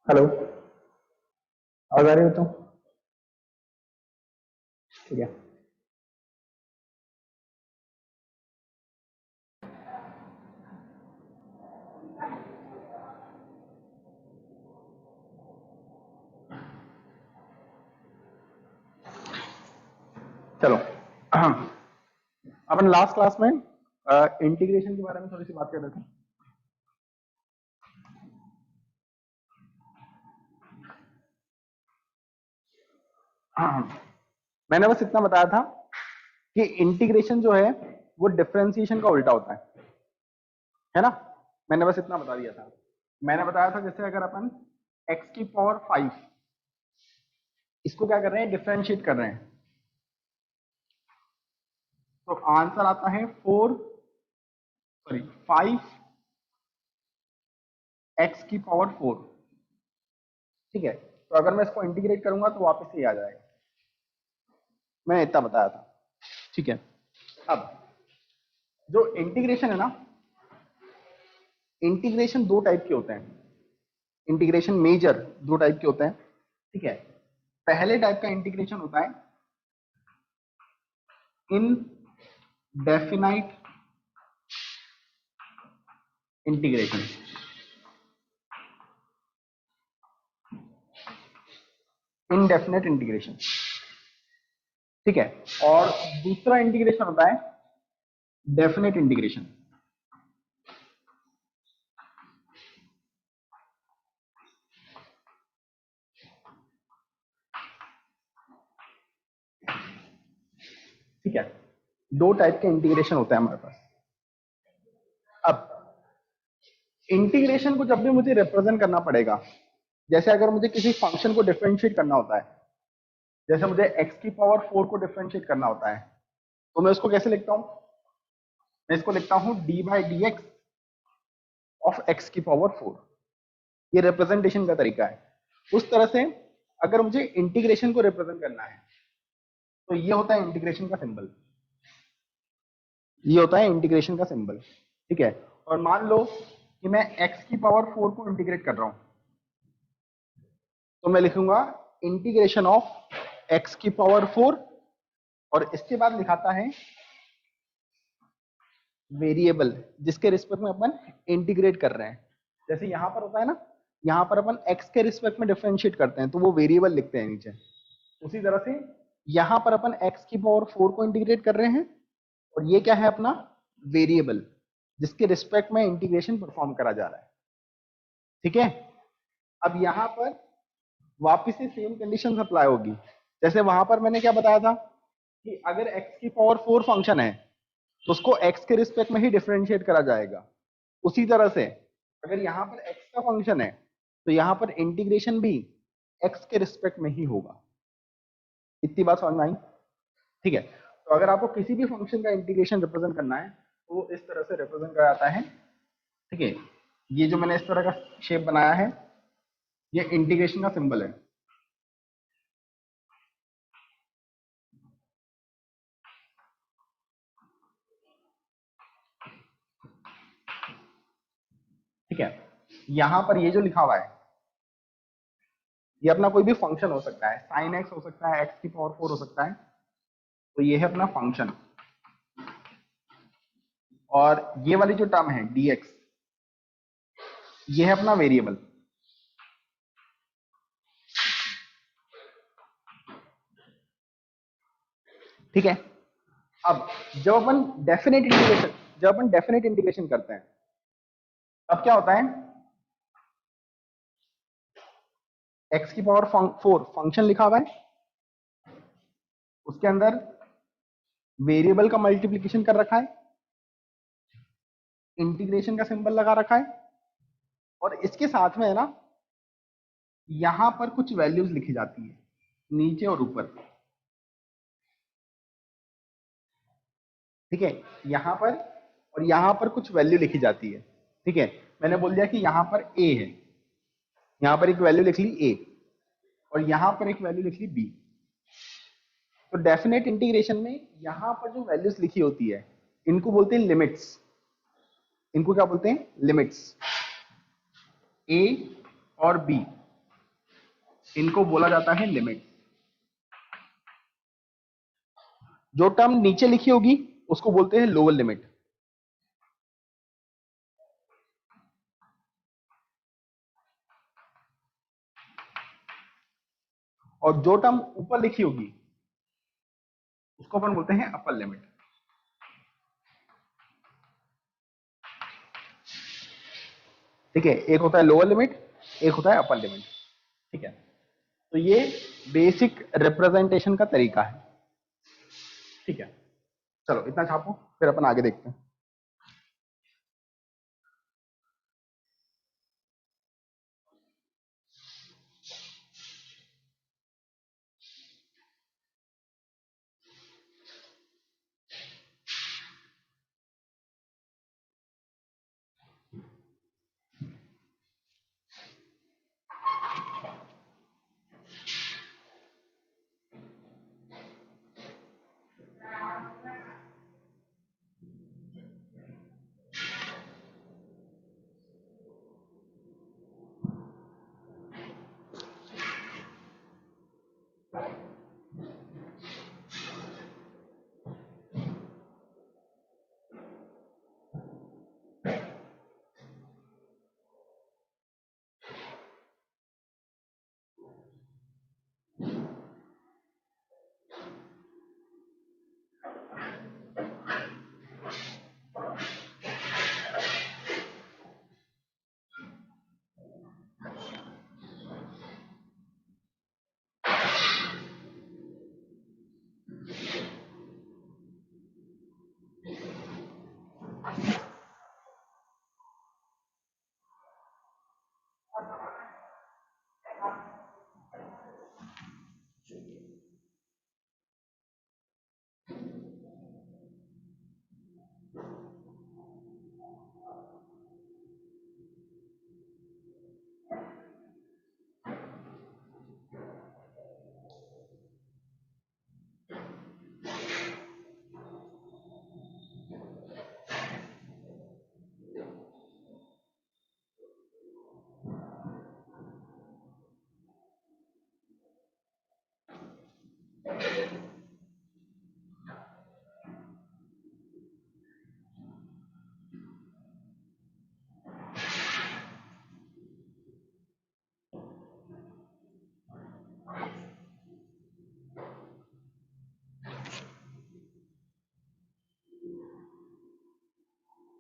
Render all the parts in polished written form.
Hello. आवाज आ रही हो तो ठीक है। चलो अपन लास्ट क्लास में इंटीग्रेशन के बारे में थोड़ी सी बात कर रहे थे। मैंने बस इतना बताया था कि इंटीग्रेशन जो है वो डिफरेंशिएशन का उल्टा होता है ना। मैंने बस इतना बता दिया था। मैंने बताया था जैसे अगर अपन x की पावर 5 इसको क्या कर रहे हैं, डिफरेंशिएट कर रहे हैं, तो आंसर आता है 5 x की पावर 4। ठीक है, तो अगर मैं इसको इंटीग्रेट करूंगा तो वापस से आ जाएगा। मैंने इतना बताया था। ठीक है, अब जो इंटीग्रेशन है ना, इंटीग्रेशन दो टाइप के होते हैं। इंटीग्रेशन मेजर दो टाइप के होते हैं। ठीक है, पहले टाइप का इंटीग्रेशन होता है इन डेफिनाइट इंटीग्रेशन। Indefinite integration. ठीक है, और दूसरा इंटीग्रेशन होता है डेफिनेट इंटीग्रेशन। ठीक है, दो टाइप के इंटीग्रेशन होते हैं हमारे पास। अब इंटीग्रेशन को जब भी मुझे रिप्रेजेंट करना पड़ेगा, जैसे अगर मुझे किसी फंक्शन को डिफरेंशिएट करना होता है, जैसे मुझे x की पावर 4 को डिफरेंशिएट करना होता है, तो मैं उसको कैसे लिखता हूं? मैं इसको लिखता हूं D by D x of x की पावर 4। ये रिप्रेजेंटेशन का तरीका है। उस तरह से अगर मुझे इंटीग्रेशन को रिप्रेजेंट करना है तो ये होता है इंटीग्रेशन का सिंबल। ये होता है इंटीग्रेशन का सिंबल। ठीक है, और मान लो कि मैं x की पावर 4 को इंटीग्रेट कर रहा हूं, तो मैं लिखूंगा इंटीग्रेशन ऑफ x की पावर 4, और इसके बाद लिखाता है वेरिएबल जिसके रिस्पेक्ट में अपन इंटीग्रेट कर रहे हैं। जैसे यहां पर होता है ना, यहां पर अपन x के रिस्पेक्ट में डिफरेंशिएट करते हैं तो वो वेरिएबल लिखते हैं नीचे। उसी तरह से यहां पर अपन x की पावर 4 को इंटीग्रेट कर रहे हैं, और ये क्या है अपना वेरिएबल जिसके रिस्पेक्ट में इंटीग्रेशन परफॉर्म करा जा रहा है। ठीक है, अब यहां पर वापस से सेम कंडीशन अप्लाई होगी। जैसे वहां पर मैंने क्या बताया था कि अगर x की पावर 4 फंक्शन है तो उसको x के रिस्पेक्ट में ही डिफरेंशिएट करा जाएगा। उसी तरह से अगर यहाँ पर x का फंक्शन है तो यहाँ पर इंटीग्रेशन भी x के रिस्पेक्ट में ही होगा। इतनी बात समझ में आई? ठीक है, तो अगर आपको किसी भी फंक्शन का इंटीग्रेशन रिप्रेजेंट करना है तो इस तरह से रिप्रेजेंट करा जाता है। ठीक है, ये जो मैंने इस तरह का शेप बनाया है ये इंटीग्रेशन का सिंबल है। ठीक है, यहां पर ये जो लिखा हुआ है ये अपना कोई भी फंक्शन हो सकता है, साइन एक्स हो सकता है, एक्स की पावर 4 हो सकता है, तो ये है अपना फंक्शन। और ये वाली जो टर्म है dx ये है अपना वेरिएबल। ठीक है, अब जब अपन डेफिनेट इंटीग्रेशन करते हैं तब क्या होता है, x की पावर 4 फंक्शन लिखा हुआ है, उसके अंदर वेरिएबल का मल्टीप्लीकेशन कर रखा है, इंटीग्रेशन का सिंबल लगा रखा है, और इसके साथ में है ना यहां पर कुछ वैल्यूज लिखी जाती है नीचे और ऊपर। ठीक है, यहां पर और यहां पर कुछ वैल्यू लिखी जाती है। ठीक है, मैंने बोल दिया कि यहां पर a है, यहां पर एक वैल्यू लिख ली a, और यहां पर एक वैल्यू लिख ली b। तो डेफिनेट इंटीग्रेशन में यहां पर जो वैल्यूज लिखी होती है इनको बोलते हैं लिमिट्स। इनको क्या बोलते हैं? लिमिट्स। a और b इनको बोला जाता है लिमिट। जो टर्म नीचे लिखी होगी उसको बोलते हैं लोअर लिमिट। और जो टर्म ऊपर लिखी होगी उसको अपन बोलते हैं अपर लिमिट। ठीक है, एक होता है लोअर लिमिट, एक होता है अपर लिमिट। ठीक है, तो ये बेसिक रिप्रेजेंटेशन का तरीका है। ठीक है, चलो इतना छापो, फिर अपन आगे देखते हैं।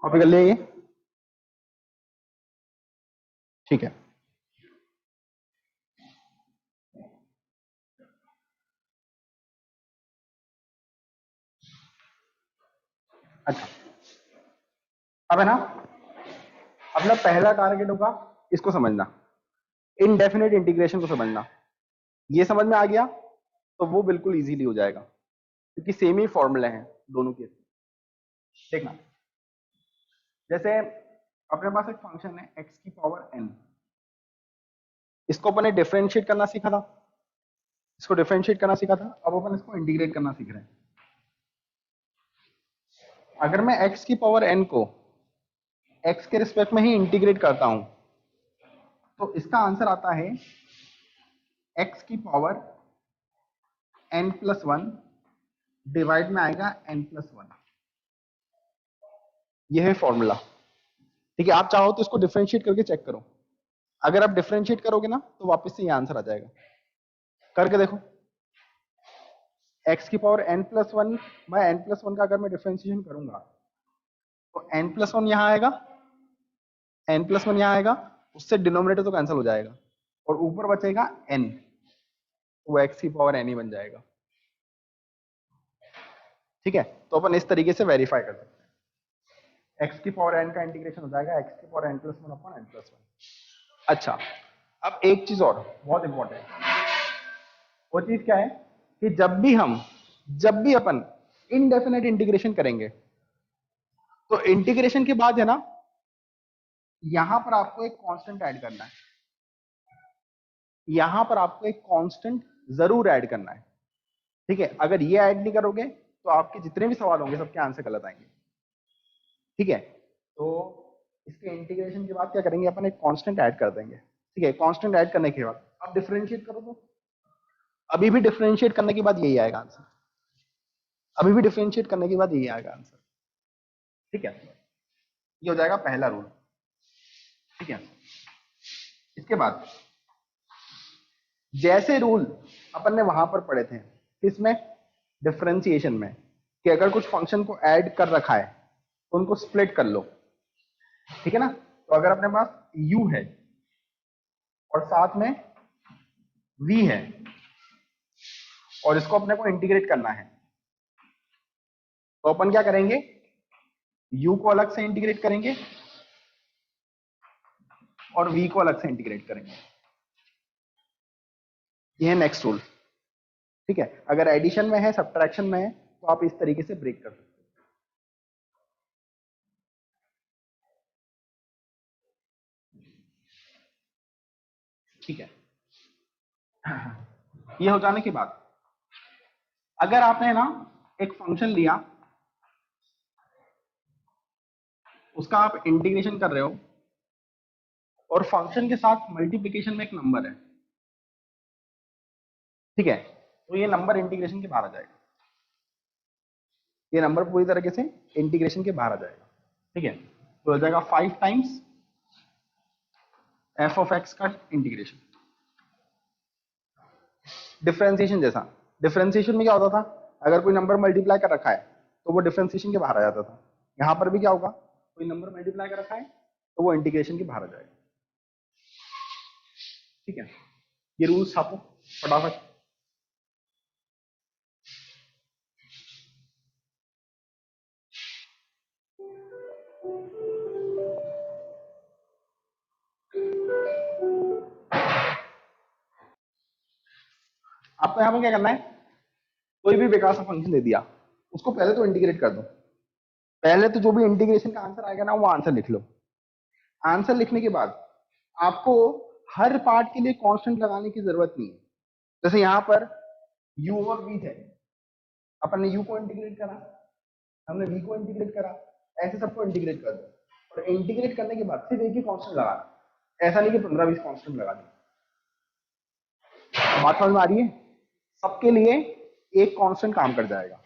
कॉपी कर लिया ये? ठीक है, अच्छा। अब है ना, अपना पहला टारगेट होगा इसको समझना, इनडेफिनेट इंटीग्रेशन को समझना। ये समझ में आ गया तो वो बिल्कुल इजीली हो जाएगा, क्योंकि सेम ही फॉर्मूला है दोनों के। देखना, जैसे अपने पास एक फंक्शन है x की पावर n, इसको अपन ने डिफरेंशिएट करना सीखा था, इसको डिफरेंशिएट करना सीखा था। अब अपन इसको इंटीग्रेट करना सीख रहे हैं। अगर मैं x की पावर n को x के रिस्पेक्ट में ही इंटीग्रेट करता हूं तो इसका आंसर आता है x की power n plus one divide में आएगा n प्लस वन। यह है फॉर्मूला। ठीक है, आप चाहो तो इसको डिफरेंशिएट करके चेक करो। अगर आप डिफरेंशिएट करोगे ना तो वापस से ये आंसर आ जाएगा। करके देखो, x की power n plus one by n plus one का अगर मैं डिफरेंशिएशन करूंगा तो n प्लस वन यहां आएगा, n प्लस वन यहां आएगा, उससे डिनोमिनेटर तो कैंसिल हो जाएगा और ऊपर बचेगा n, तो वो x की पावर n ही बन जाएगा। ठीक है, तो अपन इस तरीके से वेरीफाई कर सकते हैं। x की पावर n का इंटीग्रेशन हो जाएगा x की power n plus one upon n plus one. अच्छा, अब एक चीज और बहुत इंपॉर्टेंट, वो चीज क्या है कि जब भी अपन इनडेफिनेट इंटीग्रेशन करेंगे तो इंटीग्रेशन के बाद है ना, यहां पर आपको एक कांस्टेंट ऐड करना है, यहां पर आपको एक कांस्टेंट जरूर ऐड करना है। ठीक है, अगर ये ऐड नहीं करोगे तो आपके जितने भी सवाल होंगे सबके आंसर गलत आएंगे। ठीक है, तो इसके इंटीग्रेशन के बाद क्या करेंगे, अपन एक कांस्टेंट ऐड कर देंगे। ठीक है, कांस्टेंट ऐड करने के बाद अब डिफरेंशिएट करो तो अभी भी डिफरेंशिएट करने के बाद यही आएगा आंसर, अभी भी डिफरेंशिएट करने के बाद यही आएगा आंसर। ठीक है, ये हो जाएगा पहला रूल। ठीक है, इसके बाद जैसे रूल अपन ने वहां पर पढ़े थे किसमें, डिफरेंशिएशन में, कि अगर कुछ फंक्शन को ऐड कर रखा है तो उनको स्प्लिट कर लो। ठीक है ना, तो अगर अपने पास u है और साथ में v है और इसको अपने को इंटीग्रेट करना है, तो अपन क्या करेंगे, u को अलग से इंटीग्रेट करेंगे और v को अलग से इंटीग्रेट करेंगे। ये है नेक्स्ट रूल। ठीक है, अगर एडिशन में है, सब्ट्रैक्शन में है, तो आप इस तरीके से ब्रेक कर सकते हैं। ठीक है, ये हो जाने के बाद अगर आपने ना एक फंक्शन लिया, उसका आप इंटीग्रेशन कर रहे हो और फंक्शन के साथ मल्टीप्लिकेशन में एक नंबर है, ठीक है, तो ये नंबर इंटीग्रेशन के बाहर आ जाएगा, ये नंबर पूरी तरीके से इंटीग्रेशन के बाहर आ जाएगा। ठीक है, तो हो जाएगा 5 टाइम्स एफ ऑफ एक्स का इंटीग्रेशन। डिफरेंशिएशन जैसा, डिफरेंशिएशन में क्या होता था, अगर कोई नंबर मल्टीप्लाई कर रखा है तो वो डिफरेंशिएशन के बाहर आ जाता था। यहां पर भी क्या होगा, कोई नंबर मल्टीप्लाई कर रखा है तो वो इंटीग्रेशन के बाहर आ जाएगा। ठीक है, ये रूल्स छापो फटाफट। आपको यहां पर क्या करना है, कोई भी बेकार सा फंक्शन दे दिया, उसको पहले तो इंटीग्रेट कर दो। पहले तो जो भी इंटीग्रेशन का आंसर आएगा ना, वो आंसर लिख लो। आंसर लिखने के बाद आपको हर पार्ट के लिए कांस्टेंट लगाने की जरूरत नहीं है। जैसे यहां पर u और v थे, अपन ने u को इंटीग्रेट करा, हमने v को इंटीग्रेट करा, ऐसे सबको इंटीग्रेट कर दो और इंटीग्रेट करने के बाद सिर्फ एक ही कांस्टेंट लगाना, ऐसा नहीं कि 15-20 कांस्टेंट लगा दी। बात समझ में आ रही है, सबके लिए एक कांस्टेंट काम कर जाएगा।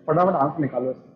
फटाफट आंसर निकालो इसका।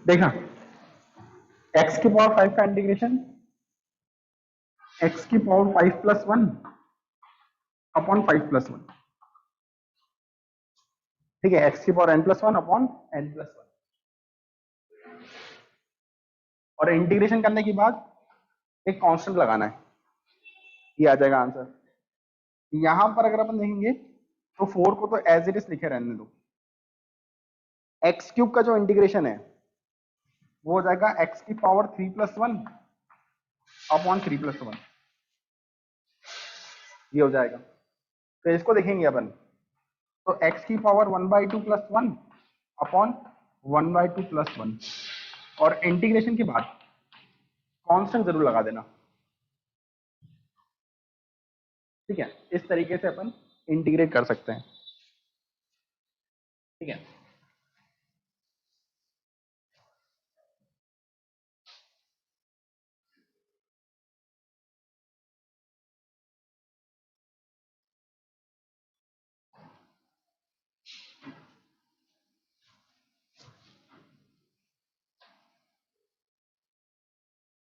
देखना, x की पावर 5 का इंटीग्रेशन x की पावर 5 प्लस 1 अपॉन 5 प्लस 1, ठीक है, x की power n plus 1 upon n plus 1, और इंटीग्रेशन करने के बाद एक कांस्टेंट लगाना है, ये आ जाएगा आंसर। यहां पर अगर अपन देखेंगे तो 4 को तो एज इट इज लिखे रहने दो, एक्स क्यूब का जो इंटीग्रेशन है वो हो जाएगा एक्स की पावर 3 प्लस 1 अपॉन 3 प्लस 1, ये हो जाएगा। तो इसको देखेंगे अपन, तो x की पावर 1/2 प्लस 1 अपॉन 1/2 प्लस 1, और इंटीग्रेशन के बाद कांस्टेंट जरूर लगा देना, ठीक है। इस तरीके से अपन इंटीग्रेट कर सकते हैं, ठीक है।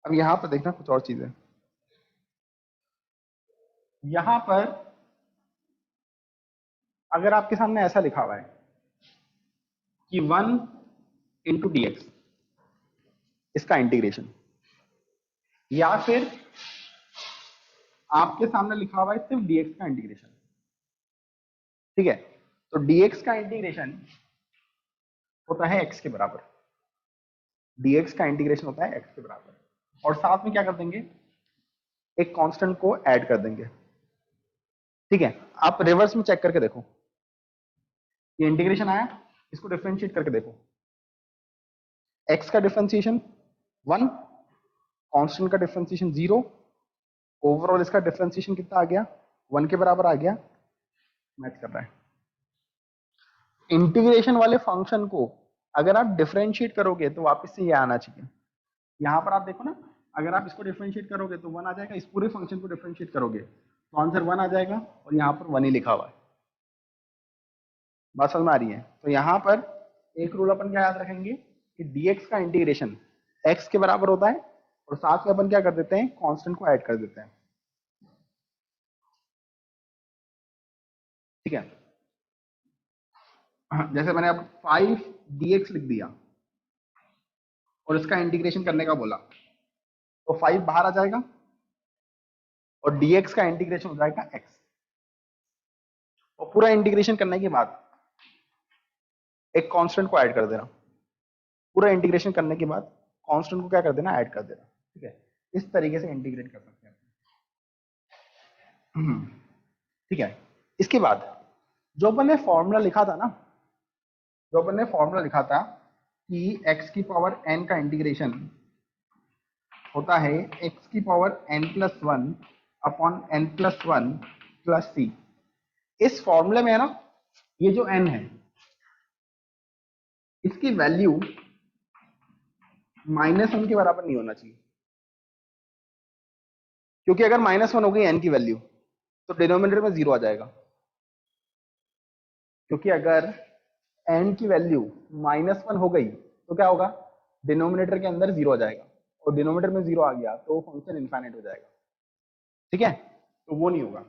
अब यहां पर देखना कुछ और चीजें, यहां पर अगर आपके सामने ऐसा लिखा हुआ है कि 1 इंटू डी एक्स, इसका इंटीग्रेशन, या फिर आपके सामने लिखा हुआ है सिर्फ dx का इंटीग्रेशन, ठीक है। तो dx का इंटीग्रेशन होता है x के बराबर, dx का इंटीग्रेशन होता है x के बराबर, और साथ में क्या कर देंगे, एक कांस्टेंट को ऐड कर देंगे, ठीक है। आप रिवर्स में चेक करके देखो, ये इंटीग्रेशन आया, इसको डिफरेंशिएट करके देखो, x का डिफरेंशिएशन 1, कांस्टेंट का डिफरेंशिएशन 0, ओवरऑल इसका डिफरेंशिएशन कितना आ गया, 1 के बराबर आ गया, मैच कर रहा है। इंटीग्रेशन वाले फंक्शन को अगर आप डिफरेंशिएट करोगे तो वापस से ये आना चाहिए। यहां पर आप देखो ना, अगर आप इसको डिफरेंशिएट करोगे तो 1 आ जाएगा, इस पूरे फंक्शन को डिफरेंशिएट करोगे तो आंसर 1 आ जाएगा, और यहाँ पर 1 ही लिखा हुआ है। बात समझ में आ रही है? तो यहाँ पर एक रूल अपन क्या याद रखेंगे कि dx का इंटीग्रेशन x के बराबर होता है, और साथ में अपन क्या कर देते हैं, कांस्टेंट को ऐड कर देते हैं, ठीक है। जैसे मैंने अब 5 dx लिख दिया और इसका इंटीग्रेशन करने का बोला, तो 5 बाहर आ जाएगा और dx का इंटीग्रेशन हो जाएगा x, और पूरा इंटीग्रेशन करने के बाद एक कांस्टेंट को ऐड कर देना, पूरा इंटीग्रेशन करने के बाद कांस्टेंट को क्या कर देना, ऐड कर देना, ठीक है। इस तरीके से इंटीग्रेट कर सकते हैं, ठीक है। इसके बाद जो अपन ने फॉर्मूला लिखा था ना, जो अपन ने फॉर्मूला लिखा था कि x की पावर n का इंटीग्रेशन होता है x की power n plus 1 upon n plus 1 plus c। इस फॉर्मूले में है ना, ये जो n है इसकी वैल्यू -1 के बराबर नहीं होना चाहिए, क्योंकि अगर -1 हो गई n की वैल्यू तो डिनोमिनेटर में 0 आ जाएगा, क्योंकि अगर n की वैल्यू -1 हो गई तो क्या होगा, डिनोमिनेटर के अंदर 0 आ जाएगा, और डिनोमिनेटर में 0 आ गया तो फंक्शन इनफाइनाइट हो जाएगा, ठीक है। तो वो नहीं होगा,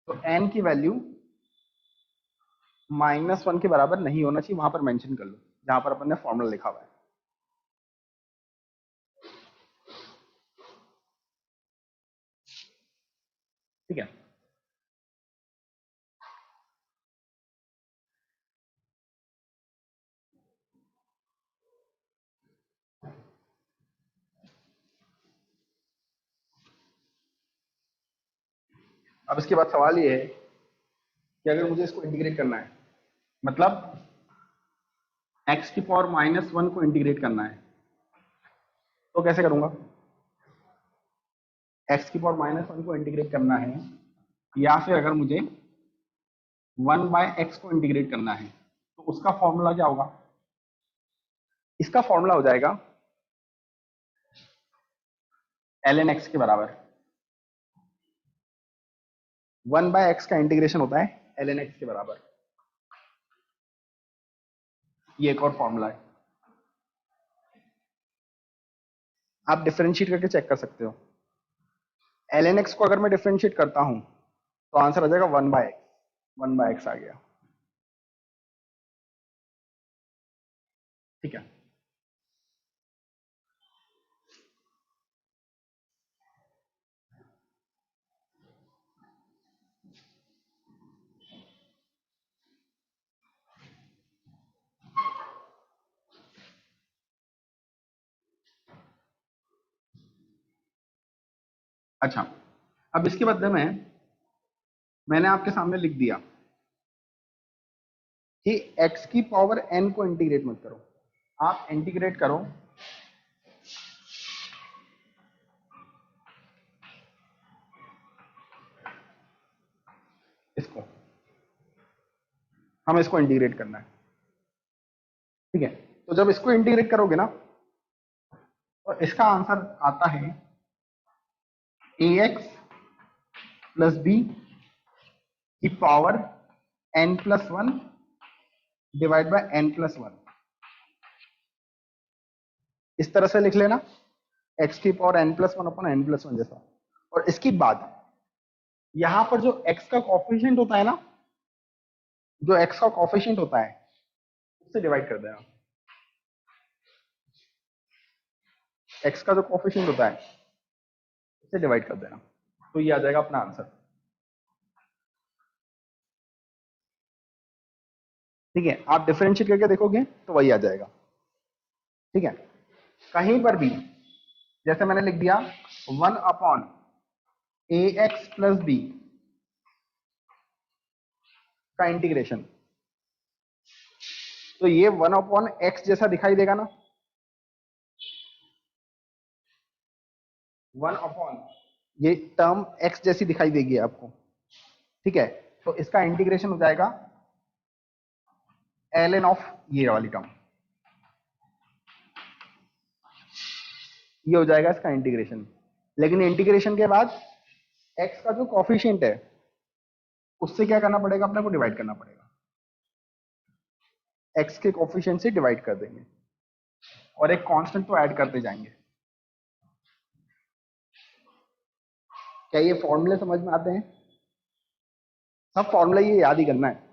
तो n की वैल्यू -1 के बराबर नहीं होना चाहिए, वहां पर मेंशन कर लो जहां पर अपन ने फॉर्मूला लिखा हुआ है, ठीक है। अब इसके बाद सवाल ये है कि अगर मुझे इसको इंटीग्रेट करना है, मतलब x की पावर -1 को इंटीग्रेट करना है, तो कैसे करूंगा, x की पावर -1 को इंटीग्रेट करना है, या फिर अगर मुझे 1/x को इंटीग्रेट करना है, तो उसका फॉर्मूला क्या होगा, इसका फॉर्मूला हो जाएगा ln x के बराबर, 1/x का इंटीग्रेशन होता है ln x के बराबर, ये एक और फॉर्मूला है, आप डिफरेंशिएट करके चेक कर सकते हो। ln x को अगर मैं डिफरेंशिएट करता हूं तो आंसर आ जाएगा 1/x, 1/x आ गया। ठीक है, अच्छा अब इसके बदले में मैंने आपके सामने लिख दिया कि x की पावर n को इंटीग्रेट मत करो, आप इंटीग्रेट करो इसको, हमें इसको इंटीग्रेट करना है। ठीक है, तो जब इसको इंटीग्रेट करोगे ना तो इसका आंसर आता है ax प्लस बी की power n+1 divide by n+1। इस तरह से लिख लेना, x की पावर n+1 अपॉन n+1 जैसा। और इसके बाद यहां पर जो x का कॉफिशिएंट होता है ना, जो x का कॉफिशिएंट होता है उससे डिवाइड कर देना। x का जो कॉफिशिएंट होता है उससे डिवाइड कर देना, तो ये आ जाएगा अपना आंसर। ठीक है, आप डिफरेंशिएट करके देखोगे तो वही आ जाएगा। ठीक है, कहीं पर भी जैसे मैंने लिख दिया 1/ax+b का इंटीग्रेशन, तो ये 1/x जैसा दिखाई देगा ना, 1/ ये टर्म x जैसी दिखाई देगी आपको। ठीक है, तो इसका इंटीग्रेशन हो जाएगा ln ऑफ ये वाली टर्म, ये हो जाएगा इसका इंटीग्रेशन। लेकिन इंटीग्रेशन के बाद x का जो कॉफिशिएंट है उससे क्या करना पड़ेगा, अपने को डिवाइड करना पड़ेगा, x के कॉफिशिएंट से डिवाइड कर देंगे और एक कांस्टेंट तो ऐड करते जाएंगे। क्या ये फॉर्मूले समझ में आते हैं? सब फॉर्मूला ये याद ही करना है।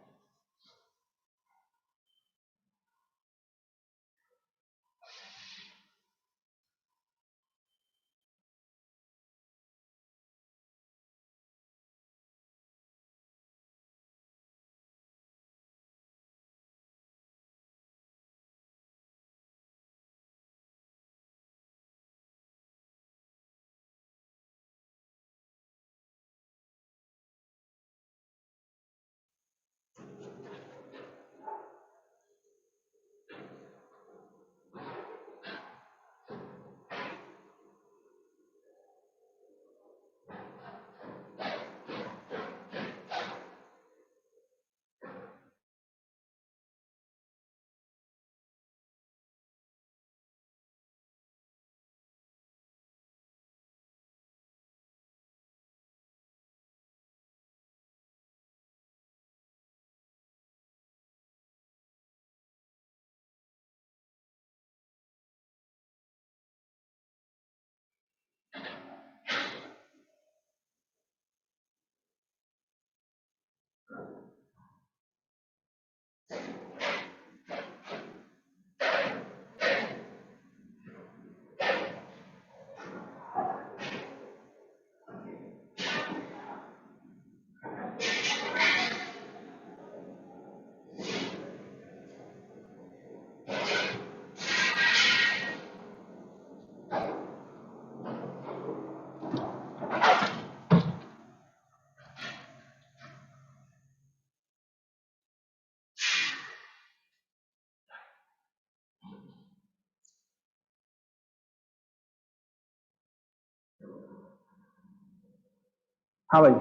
हाँ भाई,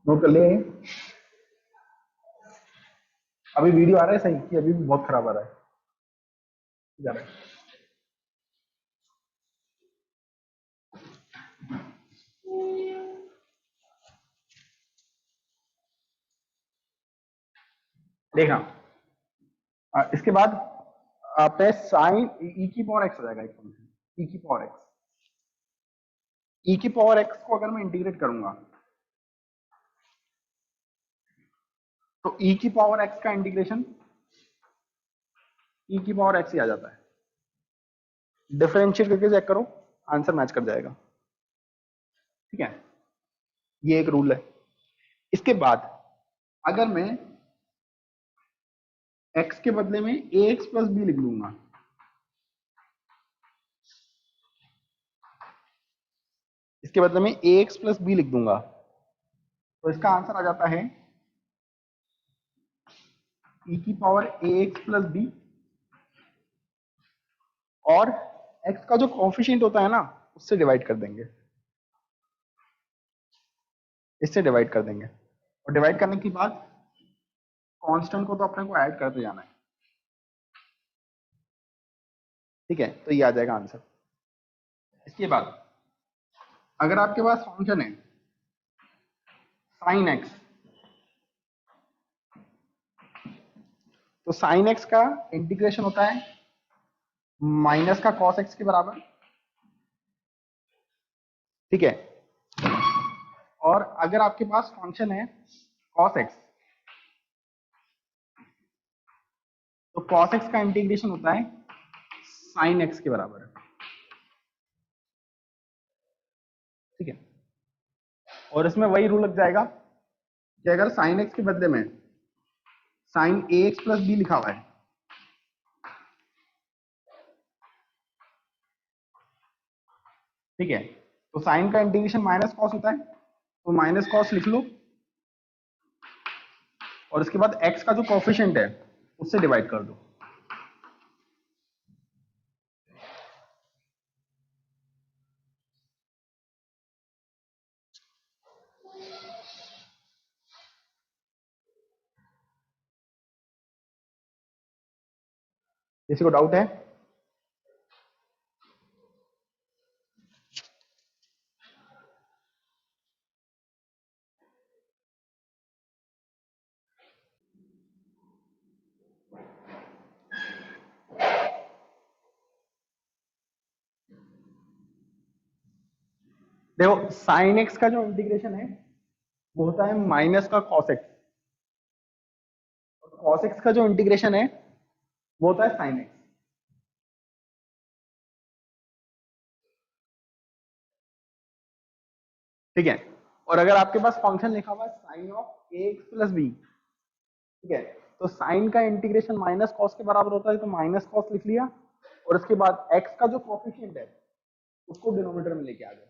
नोट कर ले। अभी वीडियो आ रहा है सही कि अभी भी बहुत खराब आ रहा है? जा रहा है। देखना, इसके बाद पे साइन ई की पावर एक्स हो जाएगा, एक फंक्शन ई की पावर एक्स। ई की पावर एक्स को अगर मैं इंटीग्रेट करूंगा तो ई की पावर एक्स का इंटीग्रेशन ई की पावर एक्स ही आ जाता है। डिफरेंशिएट करके चेक करो, आंसर मैच कर जाएगा। ठीक है, ये एक रूल है। इसके बाद अगर मैं x के बदले में ax प्लस बी लिख लूंगा, इसके बदले में ax प्लस बी लिख दूंगा, तो इसका आंसर आ जाता है e की पावर ax प्लस बी, और x का जो कोफिशिएंट होता है ना उससे डिवाइड कर देंगे, इससे डिवाइड कर देंगे, और डिवाइड करने के बाद कांस्टेंट को तो अपने को ऐड करते जाना है। ठीक है, तो ये आ जाएगा आंसर। इसके बाद अगर आपके पास फंक्शन है साइन एक्स, तो साइन एक्स का इंटीग्रेशन होता है माइनस का कॉस एक्स के बराबर। ठीक है, और अगर आपके पास फंक्शन है कॉस एक्स, तो कॉस एक्स का इंटीग्रेशन होता है साइन एक्स के बराबर। ठीक है, और इसमें वही रूल लग जाएगा कि अगर साइन एक्स के बदले में साइन ए एक्स प्लस बी लिखा हुआ है, ठीक है, तो साइन का इंटीग्रेशन माइनस कॉस होता है, तो माइनस कॉस लिख लो, और उसके बाद एक्स का जो कोफिशिएंट है उससे डिवाइड कर दो। किसी को डाउट है? देखो, साइन एक्स का जो इंटीग्रेशन है वो होता है माइनस का कॉस एक्स, और कॉस एक्स का जो इंटीग्रेशन है वो होता है साइन एक्स। ठीक है, और अगर आपके पास फंक्शन लिखा हुआ है sine of A X plus B, ठीक है, तो साइन का इंटीग्रेशन माइनस कॉस के बराबर होता है, तो माइनस कॉस लिख लिया, और उसके बाद एक्स का जो कोफिशिएंट है उसको डिनोमिनेटर में लेके आ गए।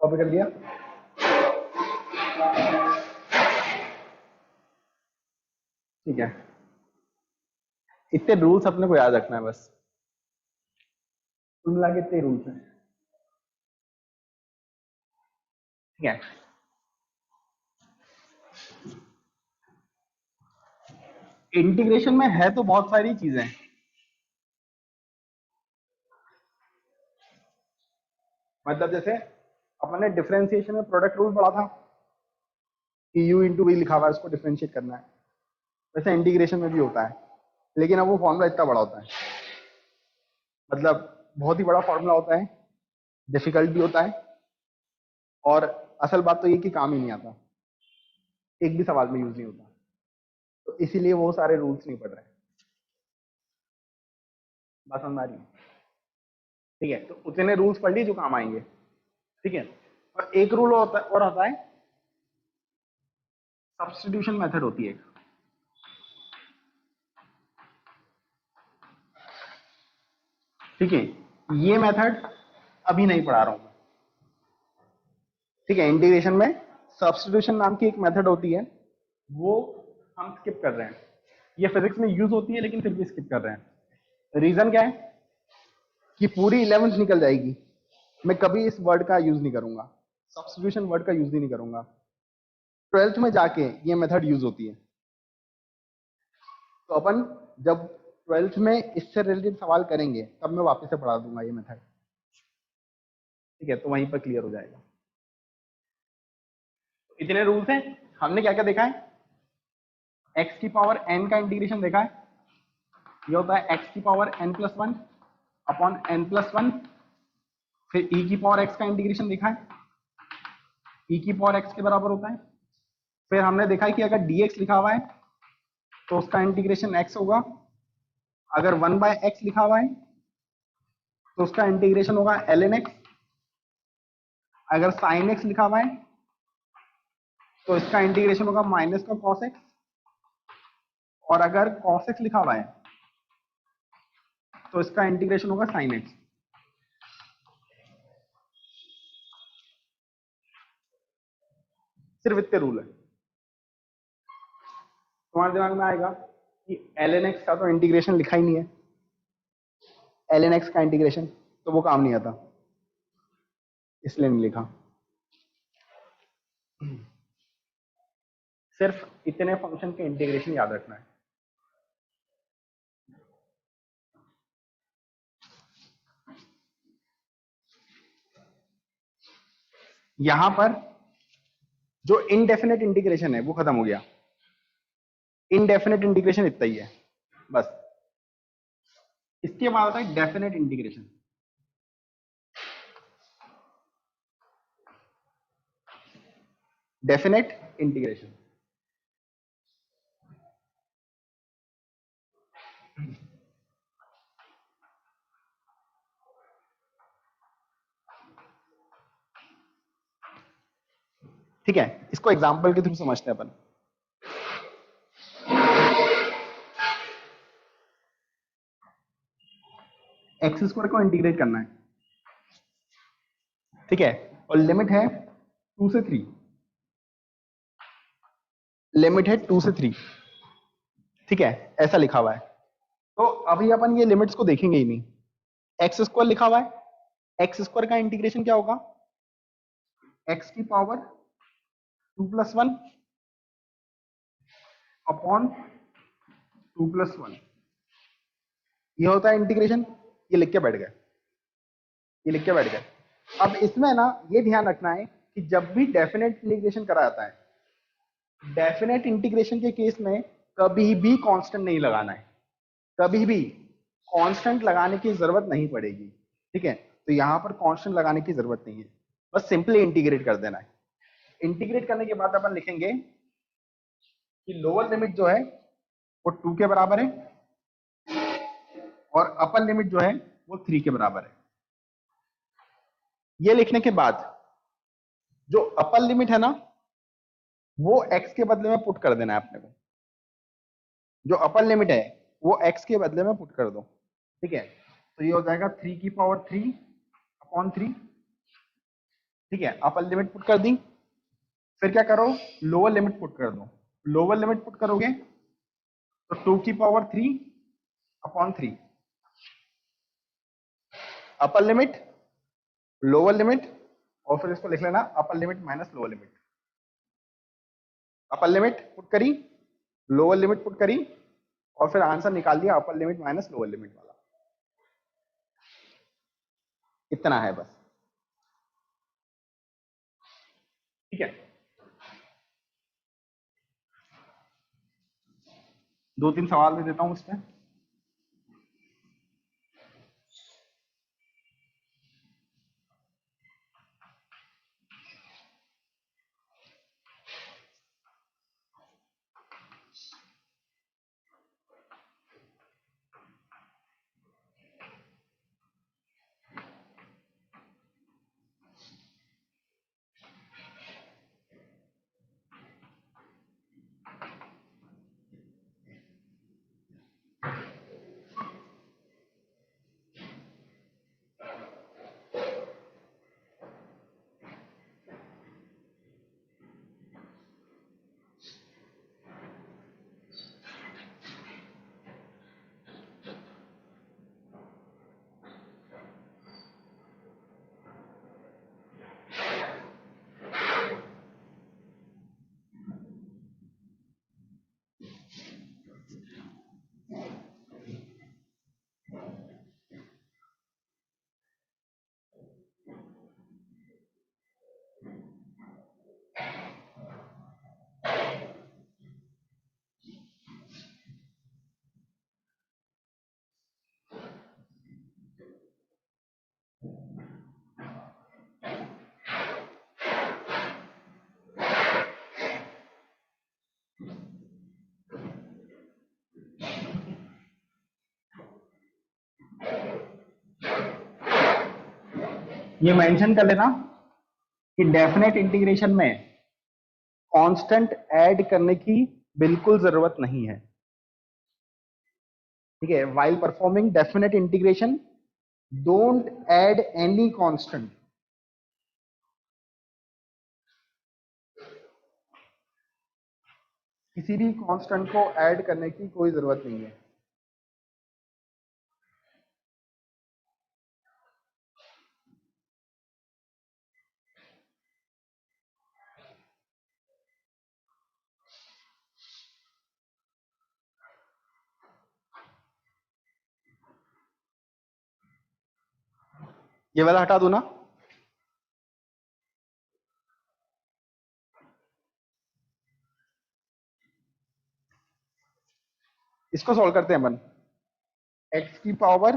कॉपी कर दिया? ठीक है, इतने रूल्स अपने को याद रखना है बस, कुल मिला के इतने रूल्स हैं। ठीक है, इंटीग्रेशन में है तो बहुत सारी चीजें, मतलब जैसे अपन ने डिफरेंशिएशन में प्रोडक्ट रूल पढ़ा था कि u इंटू वी लिखा हुआ है, उसको डिफरेंशिएट करना है, वैसे इंटीग्रेशन में भी होता है, लेकिन अब वो फॉर्मूला इतना बड़ा होता है, मतलब बहुत ही बड़ा फॉर्मूला होता है, डिफिकल्ट भी होता है, और असल बात तो ये कि काम ही नहीं आता, एक भी सवाल में यूज नहीं होता, तो इसीलिए वो सारे रूल्स नहीं पढ़ रहे। बात समझ आ रही है? ठीक है, तो उतने रूल्स पढ़ ली जो काम आएंगे। ठीक है, और एक रूल और होता है सब्स्टिट्यूशन मेथड होती है एक। ठीक है, ये मेथड अभी नहीं पढ़ा रहा हूं मैं। ठीक है, इंटीग्रेशन में सब्स्टिट्यूशन नाम की एक मेथड होती है, वो हम स्किप कर रहे हैं। ये फिजिक्स में यूज होती है लेकिन फिर भी स्किप कर रहे हैं। रीजन क्या है कि पूरी 11th निकल जाएगी, मैं कभी इस वर्ड का यूज नहीं करूंगा, सब्स्टिट्यूशन वर्ड का यूज ही नहीं करूंगा। 12th में जाके ये मेथड यूज होती है। तो अपन जब 12th में इससे रिलेटेड सवाल करेंगे तब मैं वापस से पढ़ा दूंगा ये मेथड। ठीक है, तो वहीं पर क्लियर हो जाएगा। इतने रूल्स हैं। हमने क्या क्या देखा है, x की पावर n का इंटीग्रेशन देखा है, ये होता है x की पावर n+1 अपॉन n+1। फिर e की पावर x का इंटीग्रेशन देखा है, e की पावर x के बराबर होता है। फिर हमने देखा है कि अगर dx लिखा हुआ है तो उसका इंटीग्रेशन x होगा, अगर 1/x लिखा हुआ है तो उसका इंटीग्रेशन होगा ln x, अगर sin x लिखा हुआ है तो इसका इंटीग्रेशन होगा माइनस का cos x, और अगर cos x लिखा हुआ है तो इसका इंटीग्रेशन होगा sin x। सिर्फ इतने रूल है। तुम्हारे दिमाग में आएगा कि ln x का तो इंटीग्रेशन लिखा ही नहीं है, ln x का इंटीग्रेशन तो वो काम नहीं आता, इसलिए नहीं लिखा। सिर्फ इतने फंक्शन के इंटीग्रेशन याद रखना है। यहां पर जो इनडेफिनेट इंटीग्रेशन है वो खत्म हो गया, इनडेफिनेट इंटीग्रेशन इतना ही है बस। इसके बाद आता है डेफिनेट इंटीग्रेशन। डेफिनेट इंटीग्रेशन ठीक है, इसको एग्जांपल के थ्रू समझते हैं अपन। एक्स स्क्वायर को इंटीग्रेट करना है, ठीक है, और लिमिट है 2 से 3, लिमिट है 2 से 3। ठीक है, ऐसा लिखा हुआ है। तो अभी अपन ये लिमिट्स को देखेंगे ही नहीं। एक्स स्क्वायर लिखा हुआ है, एक्स स्क्वायर का इंटीग्रेशन क्या होगा, एक्स की पावर 2+1 अपॉन 2+1, ये होता है इंटीग्रेशन। ये लिख के बैठ गए, ये लिख के बैठ गए। अब इसमें ना ये ध्यान रखना है कि जब भी डेफिनेट इंटीग्रेशन करा जाता है, डेफिनेट इंटीग्रेशन के केस में कभी भी कांस्टेंट नहीं लगाना है, कभी भी कांस्टेंट लगाने की जरूरत नहीं पड़ेगी। ठीक है, तो यहां पर कांस्टेंट लगाने की जरूरत नहीं है, बस सिंपली इंटीग्रेट कर देना है। इंटीग्रेट करने के बाद अपन लिखेंगे कि लोअर लिमिट जो है वो 2 के बराबर है और अपर लिमिट जो है वो 3 के बराबर है। ये लिखने के बाद जो अपर लिमिट है ना वो x के बदले में पुट कर देना है अपने को, जो अपर लिमिट है वो x के बदले में पुट कर दो। ठीक है, तो ये हो जाएगा 3 की पावर 3 अपॉन 3। ठीक है, अपर लिमिट पुट कर दी, फिर क्या करो, लोअर लिमिट पुट कर दो। लोअर लिमिट पुट करोगे तो 2 की power 3 upon 3, upper limit lower limit, और फिर इसको लिख लेना upper limit minus lower limit. Upper limit put करी, लोअर लिमिट पुट करी, और फिर आंसर निकाल दिया upper limit minus lower limit वाला। इतना है बस। ठीक है, 2-3 सवाल दे देता हूं इस पे। ये मेंशन कर लेना कि डेफिनेट इंटीग्रेशन में कांस्टेंट ऐड करने की बिल्कुल जरूरत नहीं है। ठीक है, while performing definite integration don't add any constant. किसी भी कांस्टेंट को ऐड करने की कोई जरूरत नहीं है। ये वाला हटा दो ना। इसको सॉल्व करते हैं अपन। एक्स की पावर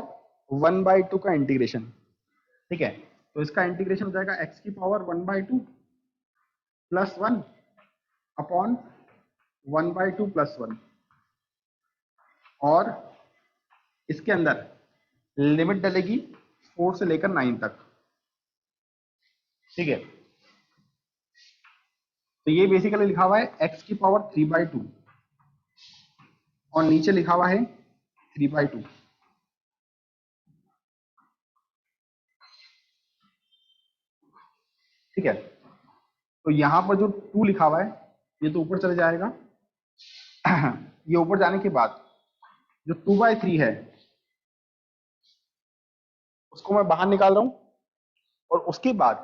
1/2 का इंटीग्रेशन। ठीक है, तो इसका इंटीग्रेशन हो जाएगा एक्स की पावर 1/2 प्लस 1 अपॉन 1/2 प्लस 1, और इसके अंदर लिमिट डलेगी 4 से लेकर 9 तक। ठीक है, तो ये बेसिकली लिखा हुआ है एक्स की पावर 3/2 और नीचे लिखा हुआ है 3/2। ठीक है, तो यहां पर जो 2 लिखा हुआ है ये तो ऊपर चले जाएगा। ये ऊपर जाने के बाद जो 2/3 है उसको मैं बाहर निकाल रहा हूं, और उसके बाद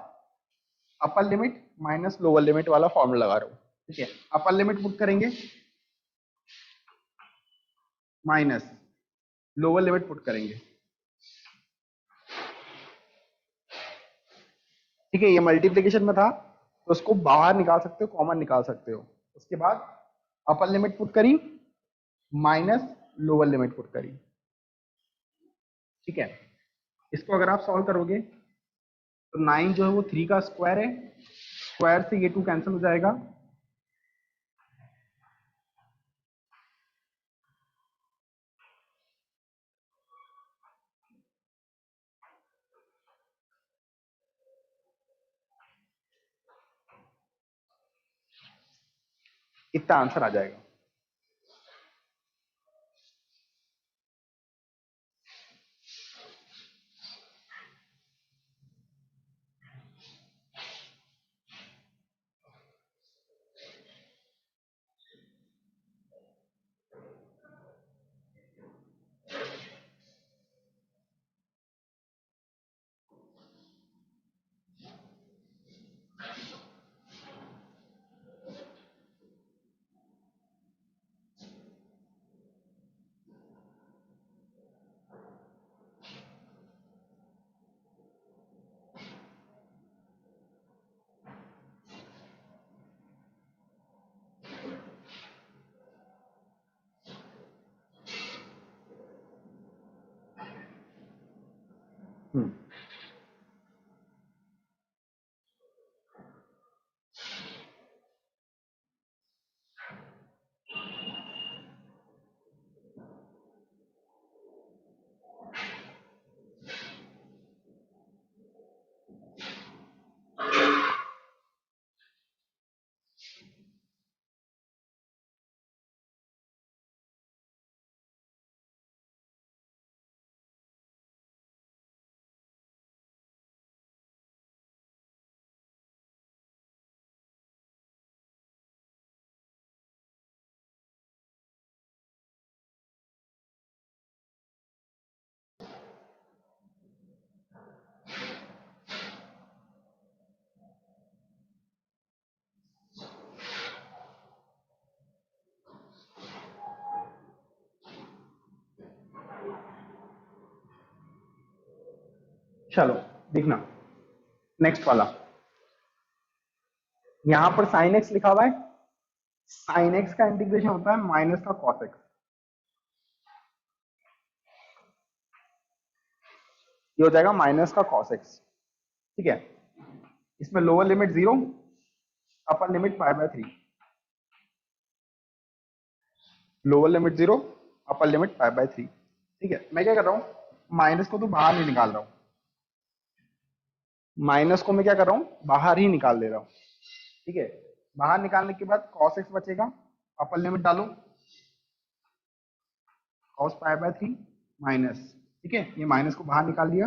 upper limit minus lower limit वाला फॉर्मूला लगा रहा हूं। ठीक है, अपर लिमिट पुट करेंगे माइनस लोअर लिमिट पुट करेंगे। ठीक है, ये मल्टीप्लीकेशन में था तो उसको बाहर निकाल सकते हो, कॉमन निकाल सकते हो। उसके बाद अपर लिमिट पुट करी माइनस लोअर लिमिट पुट करी। ठीक है, इसको अगर आप सॉल्व करोगे तो 9 जो है वो 3 का स्क्वायर है, स्क्वायर से ये 2 कैंसिल हो जाएगा। इतना आंसर आ जाएगा। हम्म चलो देखना नेक्स्ट वाला। यहां पर साइन एक्स लिखा हुआ है, साइन एक्स का इंटीग्रेशन होता है माइनस का कॉस एक्स। ये हो जाएगा माइनस का कॉस एक्स। ठीक है, इसमें lower limit 0, upper limit π/3। Lower limit 0, upper limit π/3। ठीक है, मैं क्या कर रहा हूं, माइनस को तो बाहर नहीं निकाल रहा हूं, माइनस को मैं क्या कर रहा हूँ, बाहर ही निकाल दे रहा हूँ। ठीक है, बाहर निकालने के बाद cos x बचेगा, अपर लिमिट डालो, cos पाई बाय 3 माइनस, ठीक है, ये माइनस को बाहर निकाल लिया,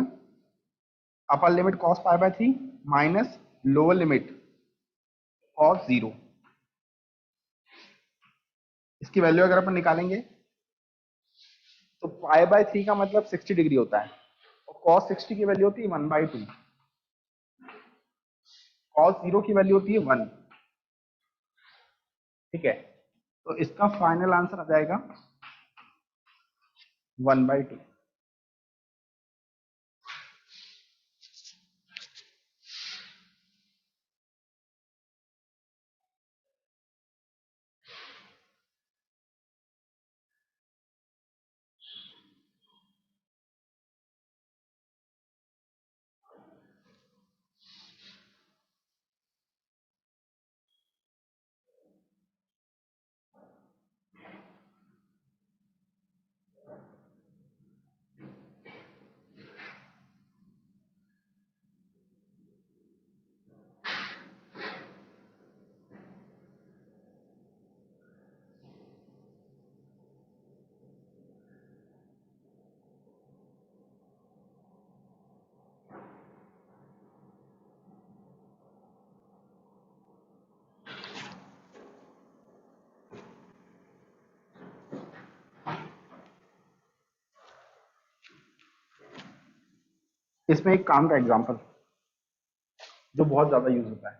upper limit cos pi by 3 minus lower limit cos 0। इसकी वैल्यू अगर अपन निकालेंगे तो पाई बाय 3 का मतलब 60 डिग्री होता है, और cos 60 की वैल्यू होती है 1/2, cos 0 की वैल्यू होती है 1। ठीक है, तो इसका फाइनल आंसर आ जाएगा 1/2। इसमें एक काम का एग्जांपल जो बहुत ज्यादा यूज होता है,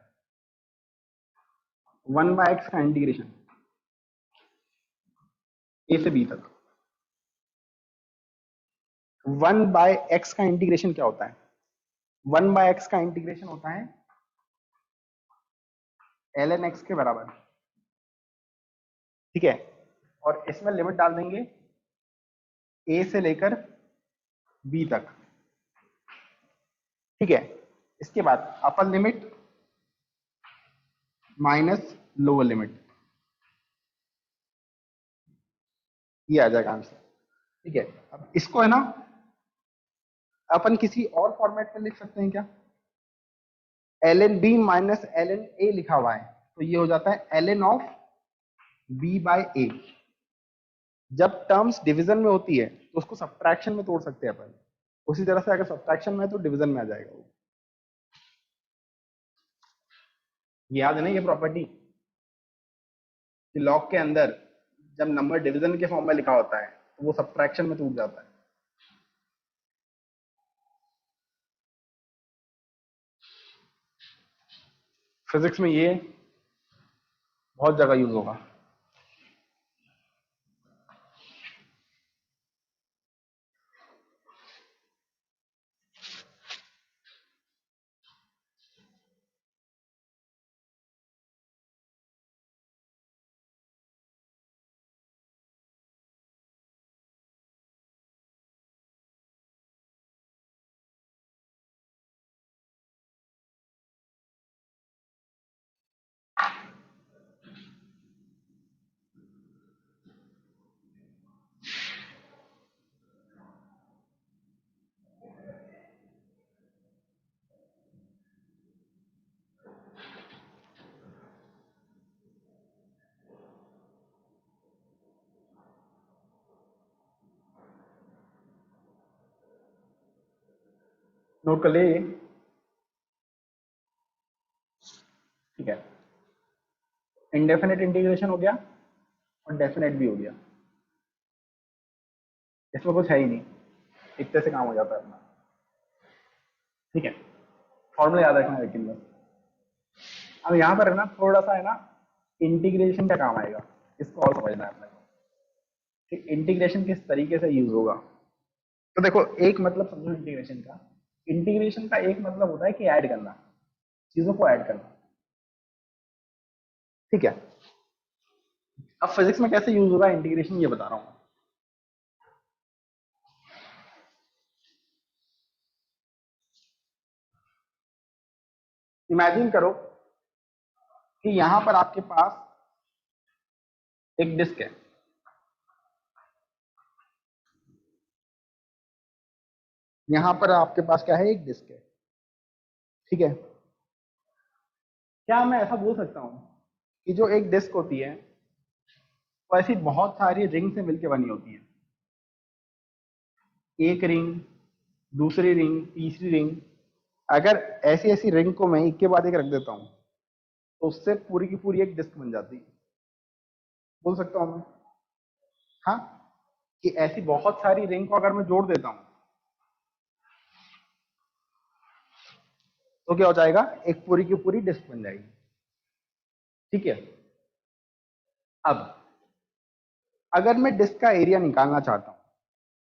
1/x का इंटीग्रेशन ए से बी तक। 1/x का इंटीग्रेशन क्या होता है? 1/x का इंटीग्रेशन होता है ln x के बराबर। ठीक है, और इसमें लिमिट डाल देंगे a से लेकर b तक। ठीक है, इसके बाद upper limit minus lower limit, ये आ जाएगा आंसर। ठीक है, अब इसको है ना अपन किसी और फॉर्मेट में लिख सकते हैं क्या? ln b minus ln a लिखा हुआ है, तो ये हो जाता है ln of b by a। जब टर्म्स डिवीजन में होती है तो उसको सब्ट्रैक्शन में तोड़ सकते हैं अपन, उसी तरह से अगर सब्ट्रैक्शन में है तो डिवीजन में आ जाएगा वो। याद है ना ये प्रॉपर्टी कि लॉग के अंदर जब नंबर डिवीजन के फॉर्म में लिखा होता है तो वो सब्ट्रैक्शन में टूट जाता है। फिजिक्स में ये बहुत जगह यूज होगा। नोट कर ले। ठीक है, इंडेफिनेट इंटीग्रेशन हो गया और डेफिनेट भी हो गया, इसमें कुछ है ही नहीं, इतने से काम हो जाता है अपना। ठीक है, फॉर्मूला याद रखना लेकिन बस। अब यहाँ पर है ना थोड़ा सा है ना इंटीग्रेशन का काम आएगा, इसको और समझना है अपने को कि इंटीग्रेशन किस तरीके से यूज होगा। तो देखो, एक मतलब समझो इंटीग्रेशन का, इंटीग्रेशन का एक मतलब होता है कि ऐड करना, चीजों को ऐड करना। ठीक है, अब फिजिक्स में कैसे यूज होगा इंटीग्रेशन ये बता रहा हूं। इमेजिन करो कि यहां पर आपके पास एक डिस्क है, यहां पर आपके पास क्या है, एक डिस्क है। ठीक है, क्या मैं ऐसा बोल सकता हूँ कि जो एक डिस्क होती है वो ऐसी बहुत सारी रिंग से मिलकर बनी होती है, एक रिंग, दूसरी रिंग, तीसरी रिंग। अगर ऐसी ऐसी रिंग को मैं एक के बाद एक रख देता हूँ तो उससे पूरी की पूरी एक डिस्क बन जाती है, बोल सकता हूँ मैं। हाँ, कि ऐसी बहुत सारी रिंग को अगर मैं जोड़ देता हूँ तो क्या हो जाएगा, एक पूरी की पूरी डिस्क बन जाएगी। ठीक है, अब अगर मैं डिस्क का एरिया निकालना चाहता हूँ,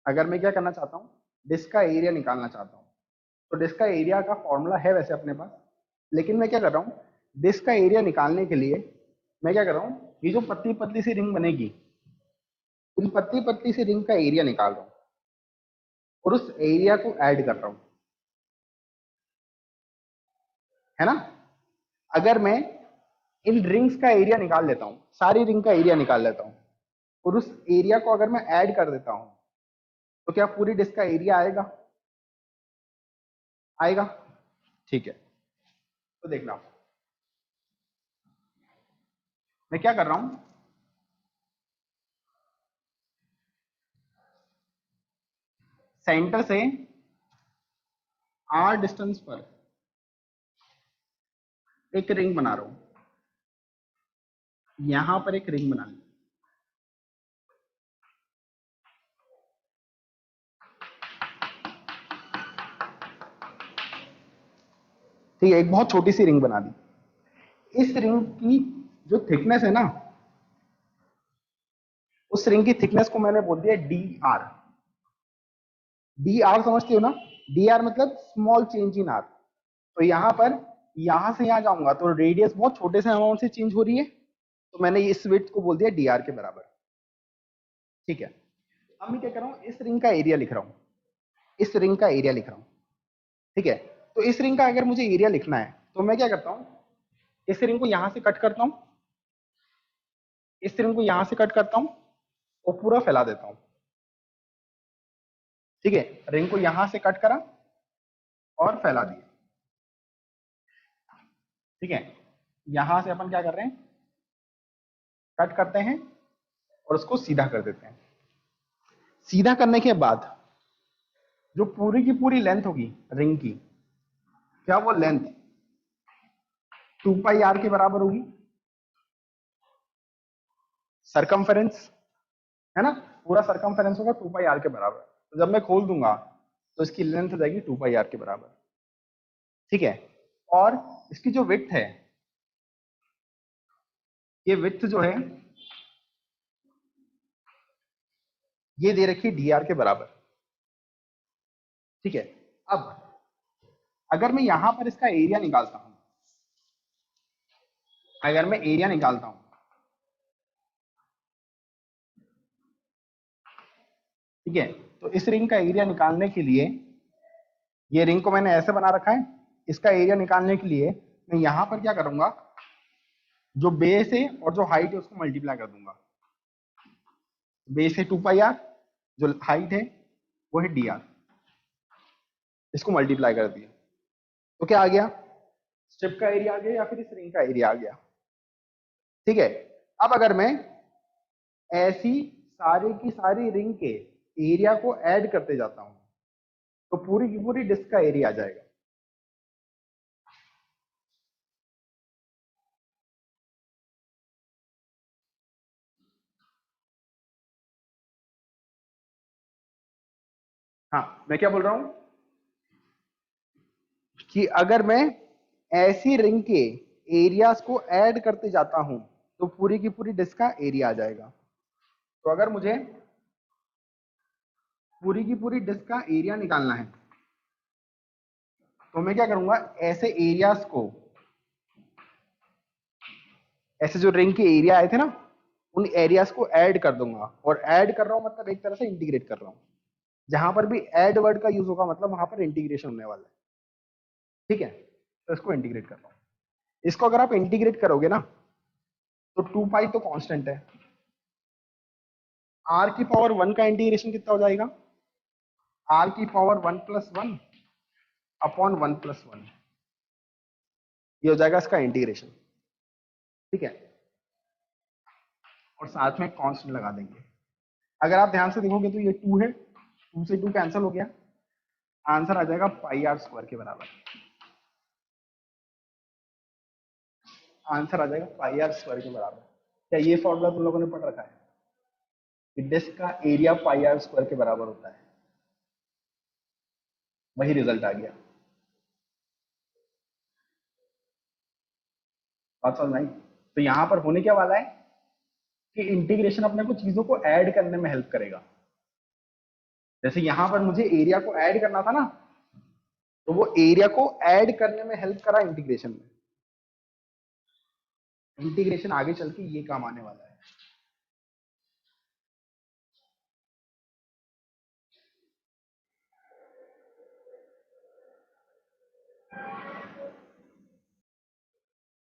अगर मैं क्या करना चाहता हूँ, डिस्क का एरिया निकालना चाहता हूँ, तो डिस्क का एरिया का फॉर्मूला है वैसे अपने पास, लेकिन मैं क्या कर रहा हूँ, डिस्क का एरिया निकालने के लिए मैं क्या कर रहा हूँ, ये जो पतली पतली सी रिंग बनेगी, इन पतली पतली सी रिंग का एरिया निकाल रहा हूँ और उस एरिया को ऐड कर रहा हूँ, है ना। अगर मैं इन रिंग्स का एरिया निकाल लेता हूँ, सारी रिंग का एरिया निकाल लेता हूँ और उस एरिया को अगर मैं ऐड कर देता हूँ तो क्या पूरी डिस्क का एरिया आएगा, आएगा। ठीक है, तो देखना मैं क्या कर रहा हूं, सेंटर से आर डिस्टेंस पर एक रिंग बना रहा हूं, यहां पर एक रिंग बना ली। ठीक है, एक बहुत छोटी सी रिंग बना दी। इस रिंग की जो थिकनेस है ना, उस रिंग की थिकनेस को मैंने बोल दिया डी आर। डी आर समझते हो ना, डी आर मतलब स्मॉल चेंज इन आर। तो यहां पर, यहां से यहां जाऊंगा तो रेडियस बहुत छोटे से अमाउंट से चेंज हो रही है, तो मैंने इस विड्थ को बोल दिया डी आर के बराबर। ठीक है, अब मैं क्या कर रहा हूं, इस रिंग का एरिया लिख रहा हूं, इस रिंग का एरिया लिख रहा हूं। ठीक है, तो इस रिंग का अगर मुझे एरिया लिखना है तो मैं क्या करता हूं, इस रिंग को यहां से कट करता हूं, इस रिंग को यहां से कट करता हूं और पूरा फैला देता हूं। ठीक है, रिंग को यहां से कट करा और फैला दिया। ठीक है, यहां से अपन क्या कर रहे हैं, कट करते हैं और उसको सीधा कर देते हैं। सीधा करने के बाद जो पूरी की पूरी लेंथ होगी रिंग की, क्या वो लेंथ 2 पाई आर के बराबर होगी, सरकमफेरेंस, है ना। पूरा सरकमफेरेंस होगा 2 पाई आर के बराबर। तो जब मैं खोल दूंगा तो इसकी लेंथ हो जाएगी 2 पाई आर के बराबर। ठीक है, और इसकी जो विड्थ है, ये विड्थ जो है ये दे रखी है डी आर के बराबर। ठीक है, अब अगर मैं यहां पर इसका एरिया निकालता हूं, अगर मैं एरिया निकालता हूं, ठीक है, तो इस रिंग का एरिया निकालने के लिए, ये रिंग को मैंने ऐसे बना रखा है, इसका एरिया निकालने के लिए मैं यहां पर क्या करूंगा, जो बेस है और जो हाइट है उसको मल्टीप्लाई कर दूंगा। बेस है 2 पाई आर, जो हाइट है वो है डी आर, इसको मल्टीप्लाई कर दिया तो क्या आ गया, स्ट्रिप का एरिया आ गया या फिर इस रिंग का एरिया आ गया। ठीक है, अब अगर मैं ऐसी सारी की सारी रिंग के एरिया को ऐड करते जाता हूं तो पूरी की पूरी डिस्क का एरिया आ जाएगा। हाँ, मैं क्या बोल रहा हूं कि अगर मैं ऐसी रिंग के एरियाज को ऐड करते जाता हूं तो पूरी की पूरी डिस्क का एरिया आ जाएगा। तो अगर मुझे पूरी की पूरी डिस्क का एरिया निकालना है तो मैं क्या करूंगा, ऐसे एरियाज को, ऐसे जो रिंग के एरिया आए थे ना, उन एरियाज को ऐड कर दूंगा। और ऐड कर रहा हूं मतलब एक तरह से इंटीग्रेट कर रहा हूं। जहां पर भी ऐड वर्ड का यूज होगा मतलब वहां पर इंटीग्रेशन होने वाला है। ठीक है, तो इसको इंटीग्रेट कर रहा हूं। इसको अगर आप इंटीग्रेट करोगे ना तो 2 पाई तो कांस्टेंट है, आर की पावर 1 का इंटीग्रेशन कितना हो जाएगा, आर की पावर 1 + 1 अपॉन 1 + 1। ये हो जाएगा इसका इंटीग्रेशन, ठीक है, और साथ में कांस्टेंट लगा देंगे। अगर आप ध्यान से देखोगे तो ये 2 है, 2 से 2 कैंसिल हो गया, आंसर आ जाएगा पाई आर स्क्वायर के बराबर। आंसर आ जाएगा पाई आर स्क्वायर के बराबर। क्या ये फॉर्मूला तुम लोगों ने पढ़ रखा है कि डिस्क का एरिया पाई आर स्क्वायर के बराबर होता है? वही रिजल्ट आ गया। बात समझ में आई? तो यहां पर होने क्या वाला है कि इंटीग्रेशन अपने को चीजों को ऐड करने में हेल्प करेगा। जैसे यहां पर मुझे एरिया को ऐड करना था ना, तो वो एरिया को ऐड करने में हेल्प करा इंटीग्रेशन में। इंटीग्रेशन आगे चल के ये काम आने वाला है।